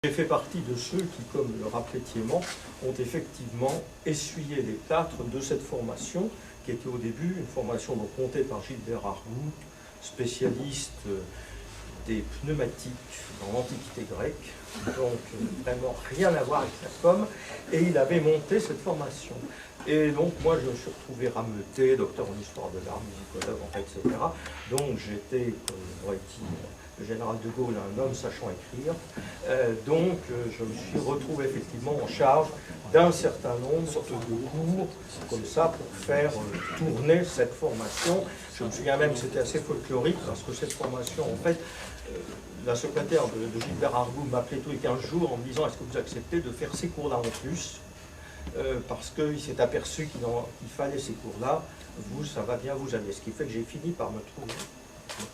J'ai fait partie de ceux qui, comme le rappelait Thiémans, ont effectivement essuyé les plâtres de cette formation, qui était au début une formation donc montée par Gilbert Argout, spécialiste des pneumatiques dans l'Antiquité grecque, donc vraiment rien à voir avec la com, et il avait monté cette formation. Et donc moi je me suis retrouvé rameuté, docteur en histoire de l'art, musicologue, etc. Donc j'étais, comme aurait dit le général de Gaulle, un homme sachant écrire. Donc je me suis retrouvé effectivement en charge d'un certain nombre de cours, comme ça, pour faire tourner cette formation. Je me souviens même que c'était assez folklorique, parce que cette formation, en fait, la secrétaire de Gilbert Argout m'appelait tous les 15 jours en me disant « Est-ce que vous acceptez de faire ces cours-là en plus ?» Parce qu'il s'est aperçu qu'il fallait ces cours-là, vous, ça va bien vous aller. Ce qui fait que j'ai fini par me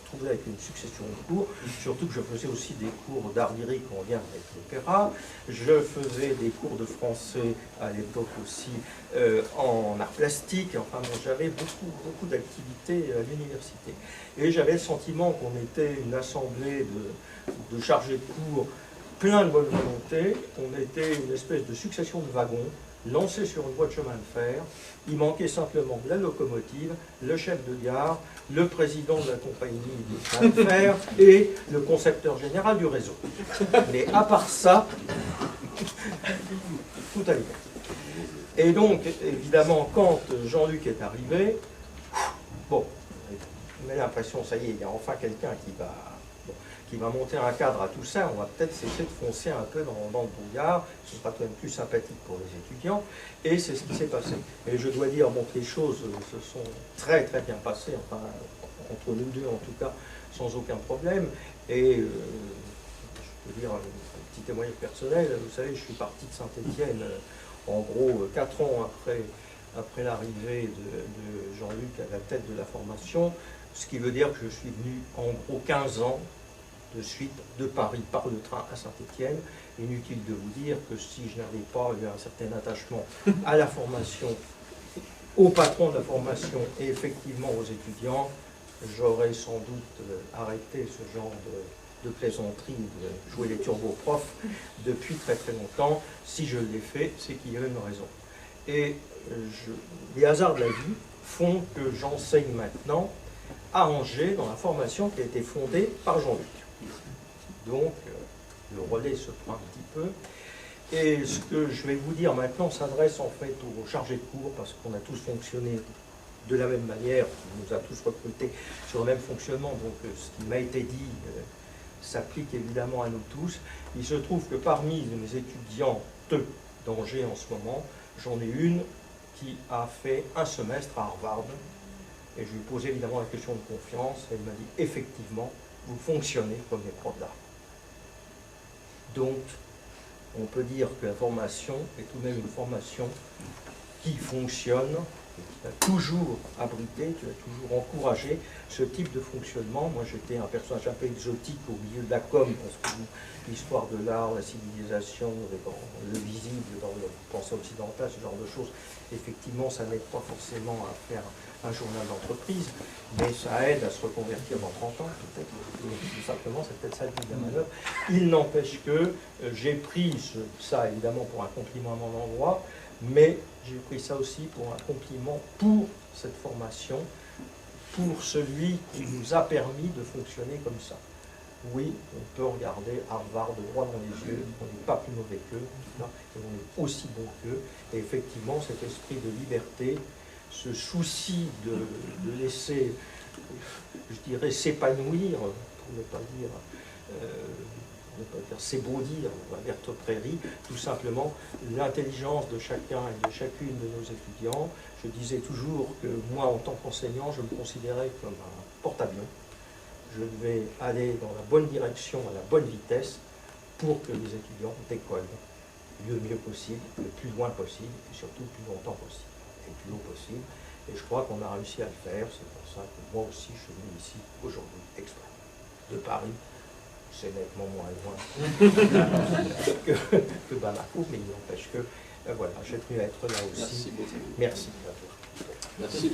trouver avec une succession de cours, surtout que je faisais aussi des cours d'art lyrique en lien avec l'opéra. Je faisais des cours de français à l'époque aussi en art plastique. Enfin, j'avais beaucoup d'activités à l'université. Et j'avais le sentiment qu'on était une assemblée de chargés de cours plein de bonne volonté. On était une espèce de succession de wagons lancés sur une voie de chemin de fer. Il manquait simplement la locomotive, le chef de gare, le président de la compagnie de chemin de fer et le concepteur général du réseau. Mais à part ça, tout allait bien. Et donc, évidemment, quand Jean-Luc est arrivé, bon, on a l'impression, ça y est, il y a enfin quelqu'un qui va monter un cadre à tout ça. On va peut-être essayer de foncer un peu dans le brouillard, ce sera quand même plus sympathique pour les étudiants, et c'est ce qui s'est passé. Et je dois dire que les choses se sont très bien passées, enfin, entre nous deux en tout cas, sans aucun problème, et je peux dire un petit témoignage personnel. Vous savez, je suis parti de Saint-Étienne, en gros, 4 ans après l'arrivée de Jean-Luc à la tête de la formation, ce qui veut dire que je suis venu en gros 15 ans de suite de Paris par le train à Saint-Étienne. Inutile de vous dire que si je n'avais pas eu un certain attachement à la formation, au patron de la formation et effectivement aux étudiants, j'aurais sans doute arrêté ce genre de plaisanterie, de jouer les turboprofs depuis très longtemps. Si je l'ai fait, c'est qu'il y avait une raison. Et les hasards de la vie font que j'enseigne maintenant à Angers dans la formation qui a été fondée par Jean-Luc. Donc, le relais se prend un petit peu. Et ce que je vais vous dire maintenant s'adresse en fait aux chargés de cours, parce qu'on a tous fonctionné de la même manière, on nous a tous recrutés sur le même fonctionnement, donc ce qui m'a été dit s'applique évidemment à nous tous. Il se trouve que parmi mes étudiantes d'Angers en ce moment, j'en ai une qui a fait un semestre à Harvard, et je lui ai posé évidemment la question de confiance, et elle m'a dit effectivement, vous fonctionnez comme des profs d'art. Donc, on peut dire que la formation est tout de même une formation qui fonctionne, qui a toujours abrité, qui a toujours encouragé ce type de fonctionnement. Moi, j'étais un personnage un peu exotique au milieu de la com, parce que l'histoire de l'art, la civilisation, le visible dans le pensée occidentale, ce genre de choses, effectivement, ça n'aide pas forcément à faire un journal d'entreprise, mais ça aide à se reconvertir dans 30 ans, peut-être, tout simplement, c'est peut-être ça le but de la manœuvre. Il n'empêche que j'ai pris ça, évidemment, pour un compliment à mon endroit, mais j'ai pris ça aussi pour un compliment pour cette formation, pour celui qui nous a permis de fonctionner comme ça. Oui, on peut regarder Harvard droit dans les yeux, on n'est pas plus mauvais qu'eux, et on est aussi bon qu'eux, et effectivement cet esprit de liberté, ce souci de laisser, je dirais, s'épanouir, pour ne pas dire s'ébaudir la verte prairie, tout simplement l'intelligence de chacun et de chacune de nos étudiants. Je disais toujours que moi, en tant qu'enseignant, je me considérais comme un porte-avions. Je devais aller dans la bonne direction, à la bonne vitesse, pour que les étudiants décollent le mieux possible, le plus loin possible, et surtout le plus longtemps possible, et le plus haut possible. Et je crois qu'on a réussi à le faire. C'est pour ça que moi aussi, je suis venu ici aujourd'hui, exprès, de Paris. C'est nettement moins loin que Bamako, mais il n'empêche que, voilà, j'ai tenu à être là aussi. Merci. Merci.